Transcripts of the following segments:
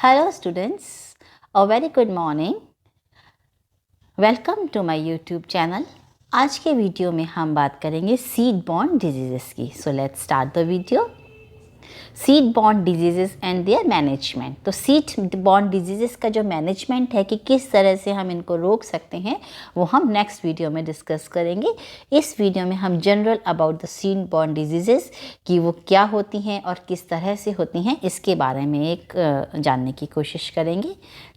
Hello students, a very good morning. Welcome to my YouTube channel. आज के video में हम बात करेंगे सीड बॉर्न डिजीज़ेस की। So let's start the video. Seed born diseases and there management. तो seed born diseases का जो मैनेजमेंट है कि किस तरह से हम इनको रोक सकते हैं वो हम नेक्स्ट वीडियो में डिस्कस करेंगे। इस वीडियो में हम general about the seed born diseases कि वो क्या होती हैं और किस तरह से होती हैं इसके बारे में एक जानने की कोशिश करेंगे।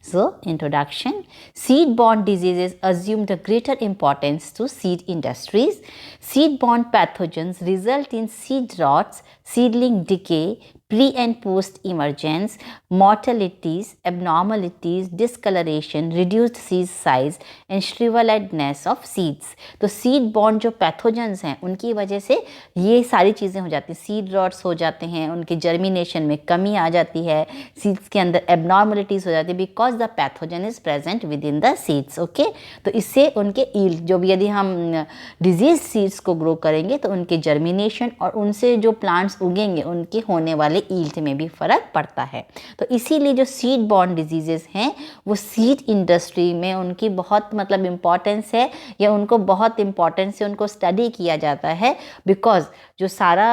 So, introduction. Seed-borne diseases assumed a greater importance to seed industries. Seed-borne pathogens result in seed rots, seedling decay, pre and post emergence, mortalities, abnormalities, discoloration, reduced seed size and shriveledness of seeds. तो seed born जो pathogens हैं उनकी वजह से ये सारी चीज़ें हो जाती हैं। सीड रॉट्स हो जाते हैं, उनके जर्मिनेशन में कमी आ जाती है, सीड्स के अंदर एबनॉर्मलिटीज़ हो जाती है because the pathogen is present with in the seeds. Okay, तो इससे उनके ईल्ड जो भी, यदि हम डिजीज सीड्स को ग्रो करेंगे तो उनके जर्मिनेशन और उनसे जो प्लांट्स उगेंगे उनके होने वाले ईल्ड में भी फ़र्क पड़ता है। तो इसीलिए जो सीड बॉर्न डिजीज़ेस हैं वो सीड इंडस्ट्री में उनकी बहुत इम्पॉर्टेंस है, या उनको बहुत इम्पॉर्टेंस से उनको स्टडी किया जाता है बिकॉज जो सारा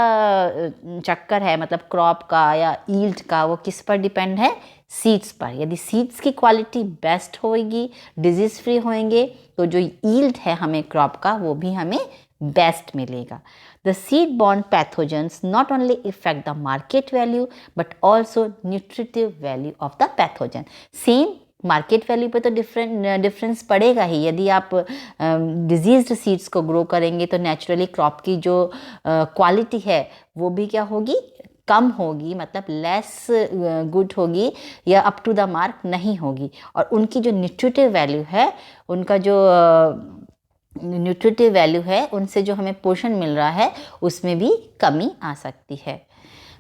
चक्कर है क्रॉप का या ईल्ड का वो किस पर डिपेंड है, सीड्स पर। यदि सीड्स की क्वालिटी बेस्ट होगी, डिजीज़ फ्री होंगे, तो जो ईल्ड है हमें क्रॉप का वो भी हमें बेस्ट मिलेगा। The seed-borne pathogens not only affect the market value but also nutritive value of the pathogen. Same market value पे तो डिफरेंस पड़ेगा ही। यदि आप डिजीज्ड सीड्स को ग्रो करेंगे तो नेचुरली क्रॉप की जो क्वालिटी है वो भी क्या होगी, कम होगी, लेस गुड होगी या अप टू द मार्क नहीं होगी। और उनकी जो न्यूट्रिटिव वैल्यू है, उनका जो न्यूट्रिटिव वैल्यू है, उनसे जो हमें पोषण मिल रहा है उसमें भी कमी आ सकती है।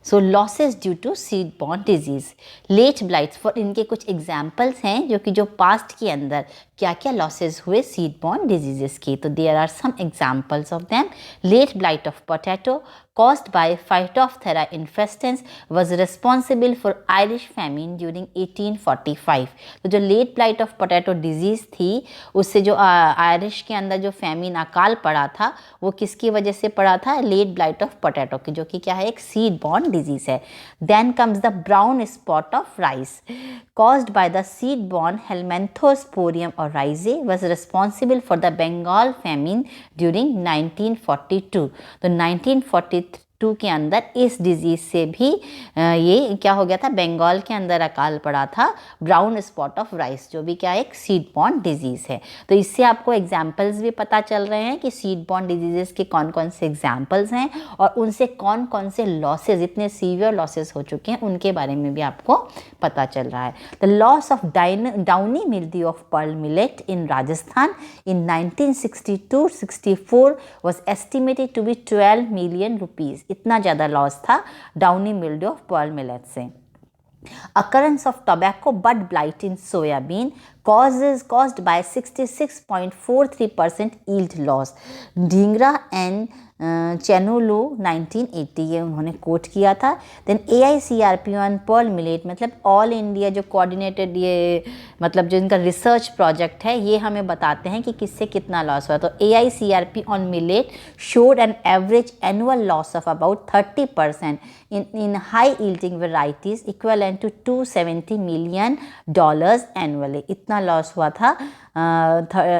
So losses due to seed borne disease, late blights for इनके कुछ एग्जाम्पल्स हैं जो कि जो पास्ट के अंदर क्या क्या लॉसेस हुए सीड बॉर्न डिजीजेस की। तो there are some examples of them. Late blight of potato caused by Phytophthora infestans was responsible for Irish famine during 1845। तो जो late blight of potato disease थी उससे जो आयरिश के अंदर जो फैमिन अकाल पड़ा था वो किसकी वजह से पड़ा था, लेट ब्लाइट ऑफ पोटैटो की, जो कि क्या है, एक सीड बॉर्न डिजीज़ है। Then comes the brown spot of rice caused by the seed borne Helminthosporium oryzae was responsible for the Bengal famine during 1942। तो 1942 के अंदर इस डिजीज़ से भी ये क्या हो गया था, बंगाल के अंदर अकाल पड़ा था, ब्राउन स्पॉट ऑफ राइस, जो भी क्या एक सीड बॉर्न डिजीज़ है। तो इससे आपको एग्जाम्पल्स भी पता चल रहे हैं कि सीड बॉर्न डिजीज़ के कौन कौन से एग्जाम्पल्स हैं और उनसे कौन कौन से लॉसेज, इतने सीवियर लॉसेज हो चुके हैं, उनके बारे में भी आपको पता चल रहा है। The loss of downy mildew of pearl millet in Rajasthan in 1962-64 was estimated to be 12 million rupees. इतना ज़्यादा लॉस था downy mildew of pearl millet से। Occurrence of tobacco bud blight in soybean caused by 66.43% yield loss। Dhingra and चैनोलो 1980 ये उन्होंने quote किया था। Then AICRP on pearl millet, all India जो कोऑर्डिनेटेड ये जो इनका रिसर्च प्रोजेक्ट है ये हमें बताते हैं कि किससे कितना लॉस हुआ। तो AICRP on millet showed an average annual loss of about 30% in high yielding varieties equivalent to $270 million annually. इतना लॉस हुआ था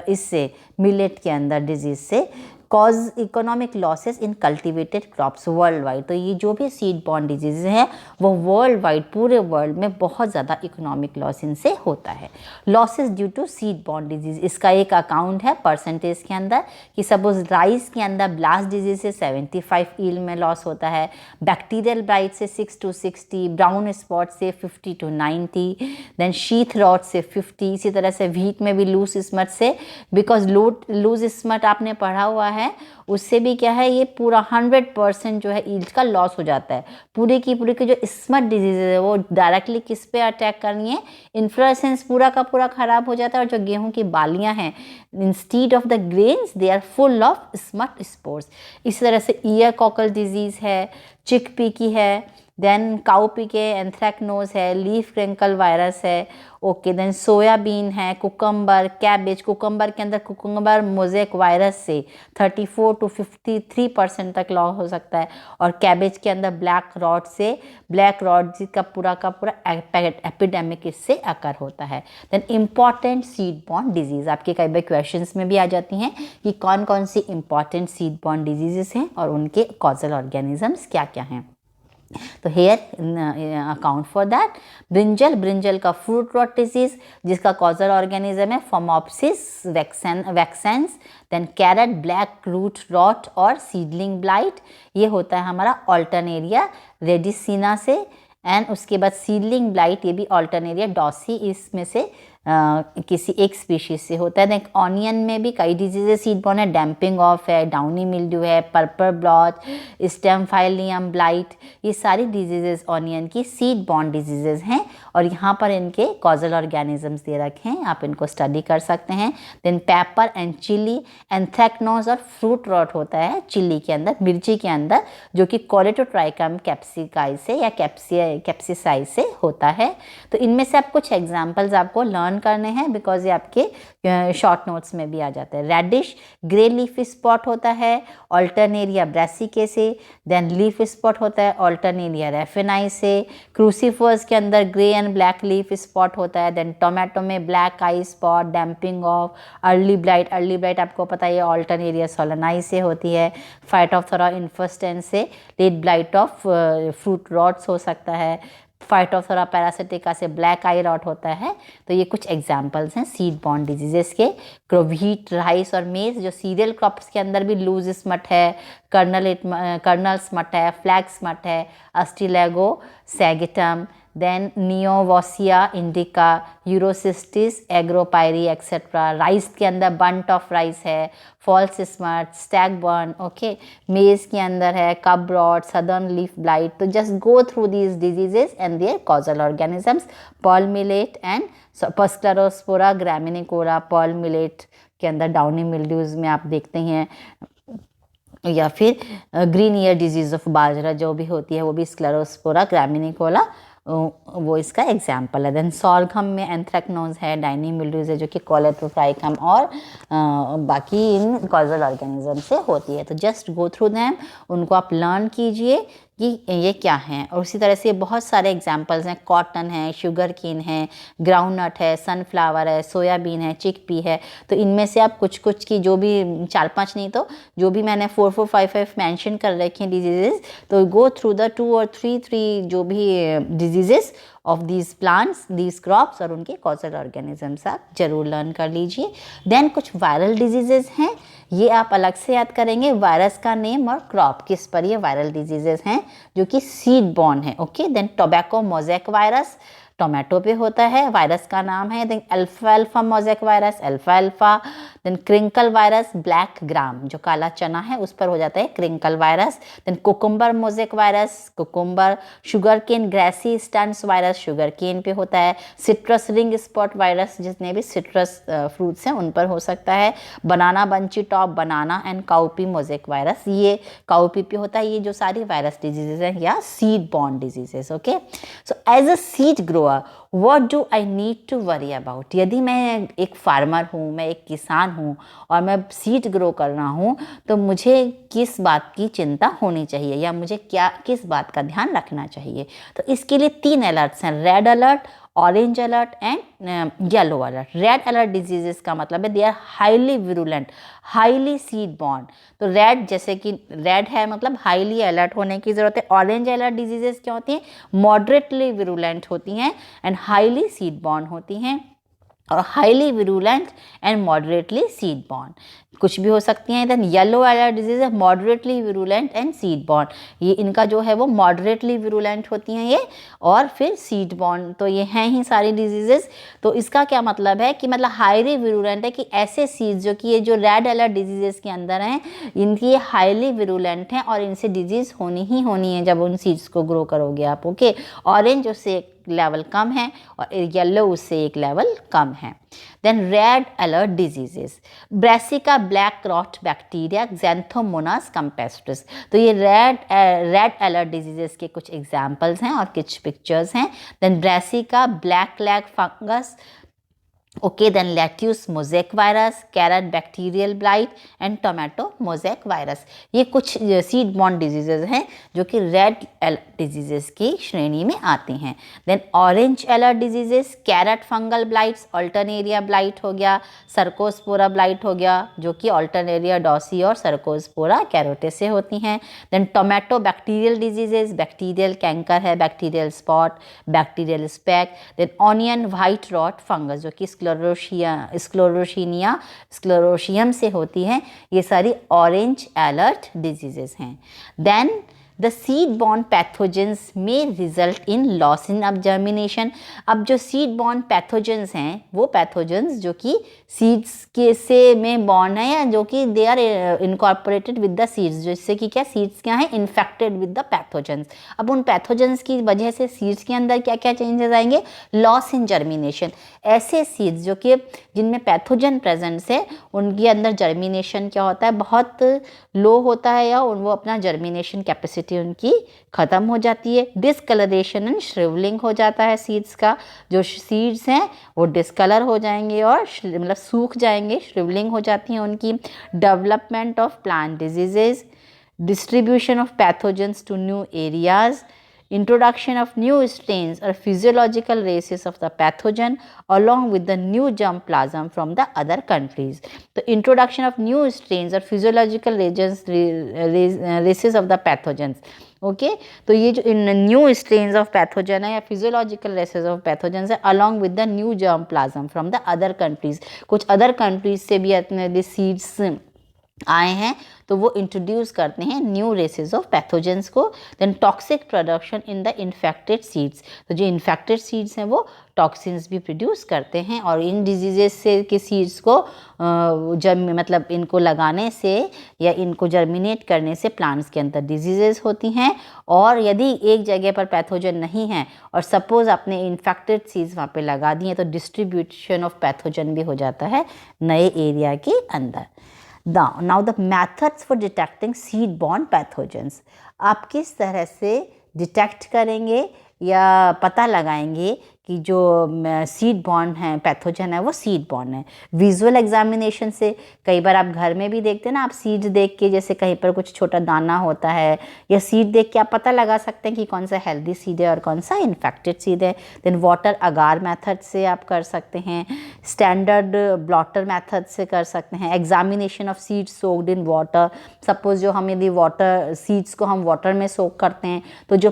इससे, मिलेट के अंदर डिजीज से। Cause economic losses in cultivated crops world wide. तो ये जो भी सीड बॉर्न डिजीज़ हैं वो वर्ल्ड वाइड, पूरे वर्ल्ड में बहुत ज़्यादा इकोनॉमिक लॉस इनसे होता है। Losses due to seed borne disease, इसका एक अकाउंट है परसेंटेज के अंदर कि सपोज राइस के अंदर ब्लास्ट डिजीज से 75 ईल्ड में लॉस होता है, बैक्टीरियल ब्लाइट से 6 to 60, ब्राउन स्पॉट से 50 to 90, देन शीथ रॉट से 50। इसी तरह से व्हीट में भी लूज स्मट से, बिकॉज लूज स्मट आपने पढ़ा हुआ है, उससे भी क्या है, ये पूरा 100% जो है ईल्ड का लॉस हो जाता है। पूरे की जो स्मट डिजीज है वो डायरेक्टली किस पे अटैक करनी है, इन्फ्लोरेसेंस पूरा का पूरा खराब हो जाता है। और जो गेहूं की बालियां हैं, instead of the grains they are full of smut spores. इस तरह से ईयर कॉकल डिजीज है, चिकपी की है, देन काउपी के एंथ्रैक्नोज है, लीफ क्रिंकल वायरस है, ओके। देन सोयाबीन है, कुकम्बर, कैबेज, कुकम्बर के अंदर कुकम्बर मोज़ेक वायरस से 34 to 53% तक लॉस हो सकता है, और कैबेज के अंदर ब्लैक रॉट से, ब्लैक रॉट का पूरा एपिडेमिक इससे अकर होता है। Then important seed borne disease, आपके कई बार क्वेश्चंस में भी आ जाती हैं कि कौन कौन सी इम्पॉर्टेंट सीड बॉर्न डिजीजेस हैं और उनके कॉजल ऑर्गेनिजम्स क्या क्या हैं। तो here account for that, brinjal का फ्रूट रॉट डिजीज जिसका कॉजल ऑर्गेनिज्म है phomopsis vexans. Then carrot black root rot और सीडलिंग ब्लाइट, ये होता है हमारा ऑल्टरनेरिया रेडिसिना से। एंड उसके बाद सीडलिंग ब्लाइट, ये भी ऑल्टरनेरिया डॉसी इसमें से किसी एक स्पीशीज से होता है। देन ऑनियन में भी कई डिजीजेस सीड बॉर्न है, डैम्पिंग ऑफ है, डाउनी मिल्ड्यू है, पर्पल ब्लॉच, स्टेम फाइलियम ब्लाइट, ये सारी डिजीजेस ऑनियन की सीड बॉर्न डिजीजेस हैं, और यहाँ पर इनके कॉजल ऑर्गेनिजम्स दे रखे हैं, आप इनको स्टडी कर सकते हैं। देन पेपर एंड चिली, एंथ्रैक्नोज और फ्रूट रॉट होता है चिली के अंदर, मिर्ची के अंदर, जो कि कोलेटोट्राइकम कैप्सिकाई से या कैप्सिसाई से होता है। तो इनमें से आप कुछ एग्जाम्पल्स आपको लर्न करने हैं, बिकॉज ये आपके शॉर्ट नोट्स में भी आ जाते हैं। रेडिश ग्रे लीफ स्पॉट होता है ऑल्टरनेरिया ब्रासिके से। देन लीफ स्पॉट होता है ऑल्टरनेरिया रेफिनाई से। क्रूसीफर्स के अंदर grey and black leaf spot होता है। देन टोमेटो में black eye spot, damping off, early blight आपको पता है ऑल्टरनेरिया सोलेनाई से होती है। फाइटोप्थोरा इन्फेस्टेंस से late blight of fruit rots हो सकता है। फाइटोप्थोरा पैरासिटिका से ब्लैक आई रॉट होता है। तो ये कुछ एग्जाम्पल्स हैं सीड बॉर्न डिजीजेस के। व्हीट, राइस और मेज जो सीरियल क्रॉप्स के अंदर भी लूज स्मट है, कर्नल स्मट है, फ्लैग स्मट है, ustilago segetum, then neovossia indica, urocystis agropyri etcetera. Rice के अंदर बंट ऑफ राइस है, false smut, stackburn, okay. Maize के अंदर है cob rot, southern leaf blight. तो just go through these diseases and their causal organisms. Pearl millet and स्क्लेरोस्पोरा ग्रामिनिकोला, pearl millet के अंदर downy mildews में आप देखते हैं, या फिर ग्रीन ईयर डिजीज ऑफ बाजरा जो भी होती है वो भी स्क्लेरोस्पोरा ग्रामिनिकोला, वो इसका एग्जाम्पल है। देन सॉरघम में एंथ्रैक्नोज है, डाइनी मिल्ड्यूज है जो कि कोलेटोट्राइकम और बाकी इन कॉजल ऑर्गेनिज्म से होती है। तो जस्ट गो थ्रू दैम, उनको आप लर्न कीजिए कि ये क्या हैं। और उसी तरह से बहुत सारे एग्जाम्पल्स हैं, कॉटन है, शुगर केन है, ग्राउंडनट है, सनफ्लावर है, सोयाबीन है, चिकपी है। तो इनमें से आप कुछ कुछ की जो भी 4-5 नहीं तो जो भी मैंने 4-4, 5-5 मेंशन कर रखे हैं डिजीजेस, तो गो थ्रू द 2 और 3 जो भी diseases of these plants, these crops और उनके कॉजल ऑर्गेनिजम्स आप जरूर लर्न कर लीजिए। देन कुछ वायरल डिजीजेस हैं, ये आप अलग से याद करेंगे, वायरस का नेम और क्रॉप किस पर ये वायरल डिजीजेस हैं जो कि सीड बॉर्न है, okay. Then tobacco mosaic virus tomato पे होता है, वायरस का नाम है। Then alfa mosaic virus alfa. Then crinkle virus black gram जो काला चना है उस पर हो जाता है crinkle virus. Then cucumber mosaic virus cucumber. Sugar cane grassy stunts virus sugar cane पे होता है। सिट्रस रिंग स्पॉट वायरस जितने भी सिट्रस फ्रूट्स हैं उन पर हो सकता है। Banana bunchy top banana and cowpea mosaic virus, ये काउपी पे होता है। ये जो सारी वायरस डिजीजेज हैं या seed borne diseases, okay. So as a seed grower what do I need to worry about, यदि मैं एक फार्मर हूँ, मैं एक किसान हूँ और मैं सीड ग्रो कर रहा हूँ, तो मुझे किस बात की चिंता होनी चाहिए या मुझे किस बात का ध्यान रखना चाहिए। तो इसके लिए 3 अलर्ट्स हैं, red alert, orange alert and yellow alert. Red alert diseases का मतलब है they are highly virulent, highly seed borne. तो रेड जैसे कि रेड है मतलब हाईली अलर्ट होने की ज़रूरत है। ऑरेंज अलर्ट डिजीजेस क्या होती हैं, मॉडरेटली विरुलेंट होती हैं एंड हाईली सीड बॉर्न होती हैं। और highly virulent and moderately seed born कुछ भी हो सकती हैं। देन येलो अलर्ट डिजीज है moderately virulent and seed born, ये इनका जो है वो मॉडरेटली विरुलेंट होती हैं ये, और फिर सीड बॉर्न। तो ये हैं ही सारी डिजीजेस। तो इसका क्या मतलब है कि मतलब हाईली विरुलेंट है कि ऐसे सीड्स जो कि ये जो रेड अलर्ट डिजीजेस के अंदर हैं इनकी ये हाईली विरुलेंट हैं और इनसे डिजीज़ होनी ही होनी है जब उन सीड्स को ग्रो करोगे आप, ओके। ऑरेंज उससे लेवल कम है और येलो उससे एक लेवल कम है। Then red alert diseases, brassica black rot bacteria, xanthomonas campestris। तो ये रेड अलर्ट डिजीजेस के कुछ एग्जाम्पल्स हैं और कुछ पिक्चर्स हैं। Then brassica black leg fungus, okay, then lettuce mosaic virus, carrot bacterial blight and tomato mosaic virus. ये कुछ सीड बॉर्न डिजीजेज हैं जो कि रेड अलर्ट डिजीजेस की श्रेणी में आती हैं। Then orange alert diseases, carrot fungal blights, alternaria blight हो गया, सर्कोस्पोरा ब्लाइट हो गया जो कि अल्टरनेरिया डॉसी और सर्कोस्पोरा कैरोटिस से होती हैं। Then tomato bacterial diseases, bacterial canker है, bacterial spot, bacterial speck. Then onion white rot fungus जो कि स्क्लेरोशियम से होती हैं। ये सारी ऑरेंज अलर्ट डिजीजेस हैं। Then the seed borne pathogens में रिजल्ट इन लॉस इन अब जर्मिनेशन। अब जो सीड बॉर्न पैथोजेंस हैं वो पैथोजेंस जो कि सीड्स के से में बॉर्न है या जो कि they are incorporated with the seeds, जिससे कि क्या सीड्स क्या है इन्फेक्टेड विद द पैथोजेंस। अब उन पैथोजेंस की वजह से सीड्स के अंदर क्या क्या चेंजेस आएंगे, लॉस इन जर्मिनेशन। ऐसे सीड्स जो कि जिनमें पैथोजन प्रेजेंस है उनके अंदर जर्मिनेशन क्या होता है, बहुत लो होता है या वो अपना जर्मिनेशन कैपेसिटी उनकी ख़त्म हो जाती है। डिसकलरेशन एंड श्रिवलिंग हो जाता है सीड्स का, जो सीड्स हैं वो डिसकलर हो जाएंगे और मतलब सूख जाएंगे, श्रिवलिंग हो जाती हैं उनकी। Development of plant diseases, distribution of pathogens to new areas, introduction of new strains or physiological races of the pathogen along with the new germplasm from the other countries. तो introduction of new strains और physiological races of the pathogens, okay तो ये जो new strains of pathogen है या physiological races of pathogens है along with the new germ plasm from the other countries. कुछ other countries से भी अपने सीड्स आए हैं तो वो इंट्रोड्यूस करते हैं न्यू रेसेस ऑफ पैथोजेंस को। Then toxic production in the infected seeds, तो जो इन्फेक्टेड सीड्स हैं वो टॉक्सिन्स भी प्रोड्यूस करते हैं और इन डिजीजेस से के सीड्स को मतलब इनको लगाने से या इनको जर्मिनेट करने से प्लांट्स के अंदर डिजीजेस होती हैं। और यदि एक जगह पर पैथोजन नहीं है और सपोज आपने इन्फेक्टेड सीड्स वहाँ पे लगा दी हैं तो डिस्ट्रीब्यूशन ऑफ पैथोजन भी हो जाता है नए एरिया के अंदर। Now the methods for detecting seed-borne pathogens, आप किस तरह से डिटेक्ट करेंगे या पता लगाएंगे कि जो सीड बॉर्न है पैथोजन है वो सीड बॉर्न है। विजुअल एग्जामिनेशन से, कई बार आप घर में भी देखते हैं ना, आप सीड देख के जैसे कहीं पर कुछ छोटा दाना होता है या सीड देख के आप पता लगा सकते हैं कि कौन सा हेल्दी सीड है और कौन सा इन्फेक्टेड सीड है। देन वाटर अगार मेथड से आप कर सकते हैं, स्टैंडर्ड ब्लॉटर मेथड से कर सकते हैं, examination of seed soaked in water. Suppose जो हम यदि वाटर सीड्स को हम वाटर में सोक करते हैं तो जो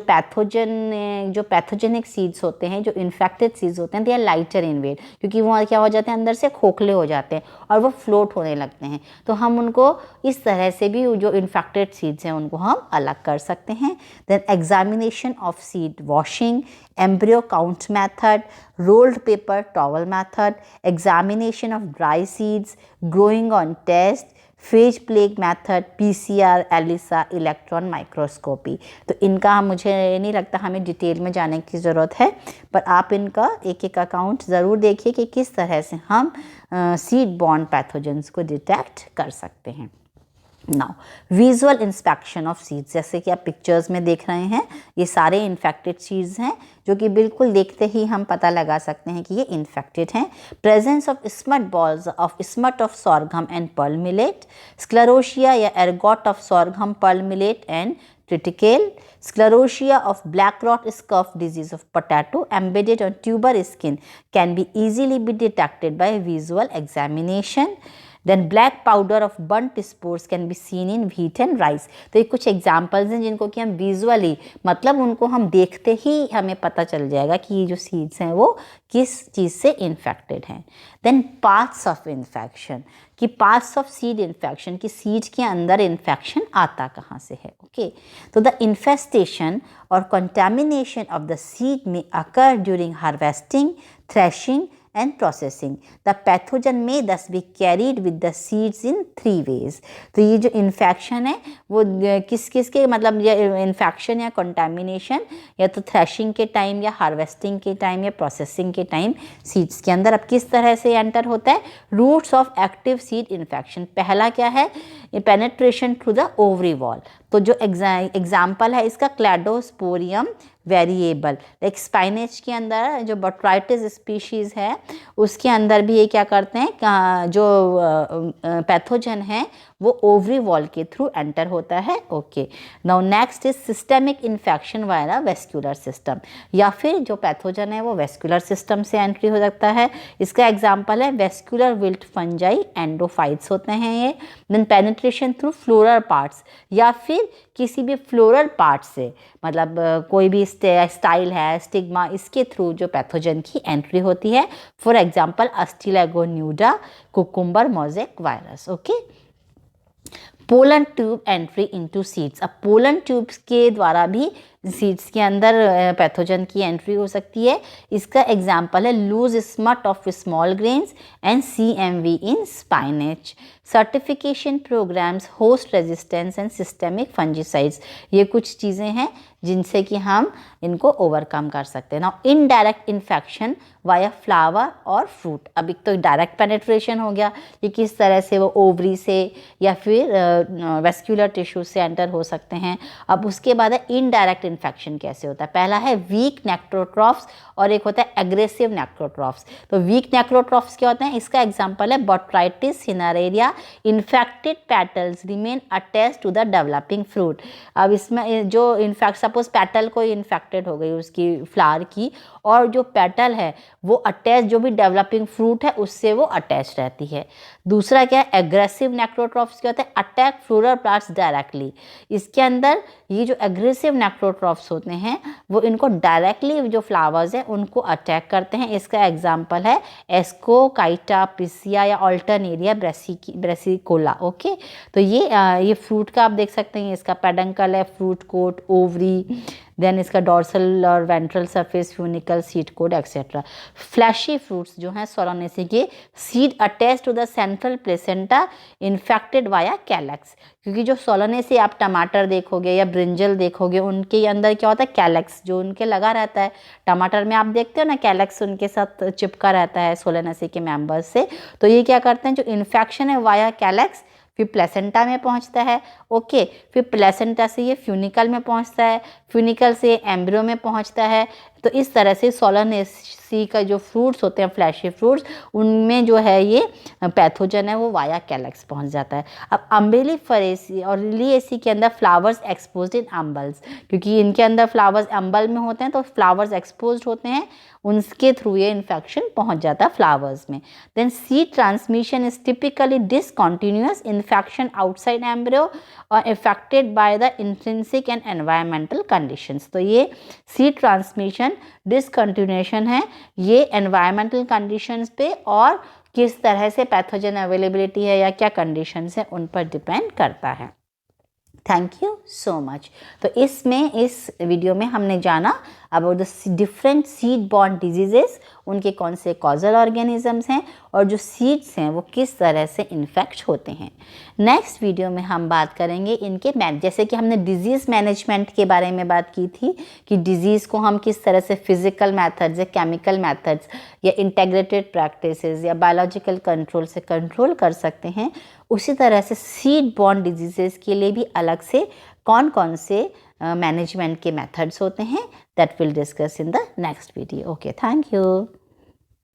पैथोजेनिक सीड्स होते हैं, जो इन्फेक्टेड सीड्स होते हैं, they are lighter in weight, क्योंकि वो क्या हो जाते हैं अंदर से खोखले हो जाते हैं और वो फ्लोट होने लगते हैं। तो हम उनको इस तरह से भी जो इन्फेक्टेड सीड्स हैं उनको हम अलग कर सकते हैं। Then examination of seed washing, embryo count method, rolled paper towel method, examination of dry seeds, growing on test, phage plague method, PCR, ELISA, electron microscopy. तो इनका मुझे नहीं लगता हमें डिटेल में जाने की ज़रूरत है, पर आप इनका एक एक अकाउंट ज़रूर देखिए कि किस तरह से हम सीड बॉर्न पैथोजेंस को डिटेक्ट कर सकते हैं। Now visual inspection of seeds, जैसे कि आप पिक्चर्स में देख रहे हैं ये सारे इन्फेक्टेड सीड्स हैं जो कि बिल्कुल देखते ही हम पता लगा सकते हैं कि ये इन्फेक्टेड हैं। Presence of smut balls of smut of sorghum and pearl millet, sclerotia या ergot of sorghum pearl millet and triticale, sclerotia of black rot scurf disease of potato embedded on tuber skin can be easily be detected by visual examination. Then black powder of burnt spores can be seen in wheat and rice. तो ये कुछ examples हैं जिनको कि हम visually मतलब उनको हम देखते ही हमें पता चल जाएगा कि ये जो सीड्स हैं वो किस चीज़ से इन्फेक्टेड हैं। देन पाथ्स ऑफ इन्फेक्शन, कि पाथ्स ऑफ सीड इन्फेक्शन, कि सीड के अंदर इन्फेक्शन आता कहाँ से है। ओके तो द इन्फेस्टेशन और कंटामिनेशन ऑफ द सीड में अकर during harvesting, threshing and processing. The pathogen may thus be carried with the seeds in 3 ways. तो ये जो इन्फेक्शन है वो किस किस के मतलब ये इन्फेक्शन या कंटामिनेशन या तो थ्रेशिंग के टाइम या हार्वेस्टिंग के टाइम या प्रोसेसिंग के टाइम सीड्स के अंदर अब किस तरह से एंटर होता है. Routes of active seed infection. पहला क्या है, penetration through the ovary wall. तो जो एग्जाम्पल है इसका क्लैडोस्पोरियम वेरिएबल. लाइक स्पाइनेच के अंदर जो बोट्राइटिस स्पीशीज़ है उसके अंदर भी ये क्या करते हैं, जो पैथोजन है वो ओवरी वॉल के थ्रू एंटर होता है. Okay, now next is systemic infection via vascular system. या फिर जो पैथोजन है वो वेस्कुलर सिस्टम से एंट्री हो सकता है. इसका एग्जांपल है वेस्कुलर विल्ट फंजाई, एंडोफाइट्स होते हैं ये. Then penetration through floral parts, या फिर किसी भी फ्लोरल पार्ट से, मतलब कोई भी स्टाइल है, स्टिग्मा, इसके थ्रू जो पैथोजन की एंट्री होती है. For example ustilago nuda, cucumber mosaic virus. Okay, pollen tube entry into seeds. अब पोलन ट्यूब्स के द्वारा भी सीड्स के अंदर पैथोजन की एंट्री हो सकती है. इसका एग्जांपल है loose smut of small grains and CMV in spinach. Certification programs, host resistance and systemic fungicides, ये कुछ चीज़ें हैं जिनसे कि हम इनको ओवरकम कर सकते हैं. Now indirect infection via flower और फ्रूट. अब एक तो डायरेक्ट पेनेट्रेशन हो गया कि किस तरह से वो ओवरी से या फिर वेस्कुलर टिश्यू से एंटर हो सकते हैं. अब उसके बाद है इनडायरेक्ट इन्फेक्शन कैसे होता है. पहला है वीक नेक्रोट्रॉफ्स और एक होता है एग्रेसिव नेक्रोट्रॉफ्स. तो वीक नेक्रोट्रॉफ्स क्या होते हैं, इसका एग्जांपल है botrytis cineraria. Infected petals remain attached to the developing fruit. अब इसमें जो सपोज पेटल कोई इन्फेक्टेड हो गई उसकी फ्लावर की, और जो पेटल है वो अटैच, जो भी डेवलपिंग फ्रूट है उससे वो अटैच रहती है. दूसरा क्या है, एग्रेसिव नेक्रोट्रॉफ्स क्या होते हैं, अटैक फ्लोरल पार्ट्स डायरेक्टली. इसके अंदर ये जो एग्रेसिव नेक्रोट्रॉफ्स होते हैं वो इनको डायरेक्टली जो फ्लावर्स हैं उनको अटैक करते हैं. इसका एग्जांपल है एस्कोकाइटा, पिसिया या ऑल्टरनेरिया ब्रेसिकोला. ओके, तो ये फ्रूट का आप देख सकते हैं, इसका पेडंकल है, फ्रूट कोट, ओवरी, देन इसका डॉर्सल और ventral surface, funicle, seed coat etcetera. Fleshy fruits जो हैं सोलानेसी के, seed attach to the central placenta infected via calyx. क्योंकि जो सोलानेसी आप टमाटर देखोगे या ब्रिंजल देखोगे उनके अंदर क्या होता है, कैलेक्स जो उनके लगा रहता है. टमाटर में आप देखते हो ना कैलेक्स उनके साथ चिपका रहता है सोलानेसी के मेंबर्स से. तो ये क्या करते हैं, जो इन्फेक्शन है वाया कैलेक्स फिर प्लेसेंटा में पहुंचता है. ओके, फिर प्लेसेंटा से ये फ्यूनिकल में पहुंचता है, फ्यूनिकल से एम्ब्रियो में पहुंचता है. तो इस तरह से सोलानेसी का जो फ्रूट्स होते हैं, फ्लैशी फ्रूट्स, उनमें जो है ये पैथोजन है वो वाया कैलेक्स पहुंच जाता है. अब अम्बिलिफरेसी और लिलिएसी के अंदर फ्लावर्स एक्सपोज्ड इन अम्बल्स, क्योंकि इनके अंदर फ्लावर्स अम्बल में होते हैं तो फ्लावर्स एक्सपोज्ड होते हैं, उनके थ्रू ये इन्फेक्शन पहुंच जाता है फ्लावर्स में. Then seed transmission is typically discontinuous infection outside embryo और affected by the intrinsic and environmental conditions. तो ये सीड ट्रांसमिशन डिसकंटिन्यूएशन है ये एनवायरमेंटल कंडीशंस पे और किस तरह से पैथोजन अवेलेबिलिटी है या क्या कंडीशंस है उन पर डिपेंड करता है. Thank you so much. तो इस वीडियो में हमने जाना about the different seed borne diseases, उनके कौन से कॉजल ऑर्गेनिजम्स हैं और जो सीड्स हैं वो किस तरह से इन्फेक्ट होते हैं. नेक्स्ट वीडियो में हम बात करेंगे इनके जैसे कि हमने डिजीज़ मैनेजमेंट के बारे में बात की थी कि डिजीज़ को हम किस तरह से फिजिकल मेथड्स या केमिकल मेथड्स या इंटेग्रेटेड प्रैक्टिसेस या बायोलॉजिकल कंट्रोल से कंट्रोल कर सकते हैं. उसी तरह से सीड बॉर्न डिजीजेस के लिए भी अलग से कौन कौन से मैनेजमेंट के मेथड्स होते हैं, that will discuss in the next video. Okay, thank you.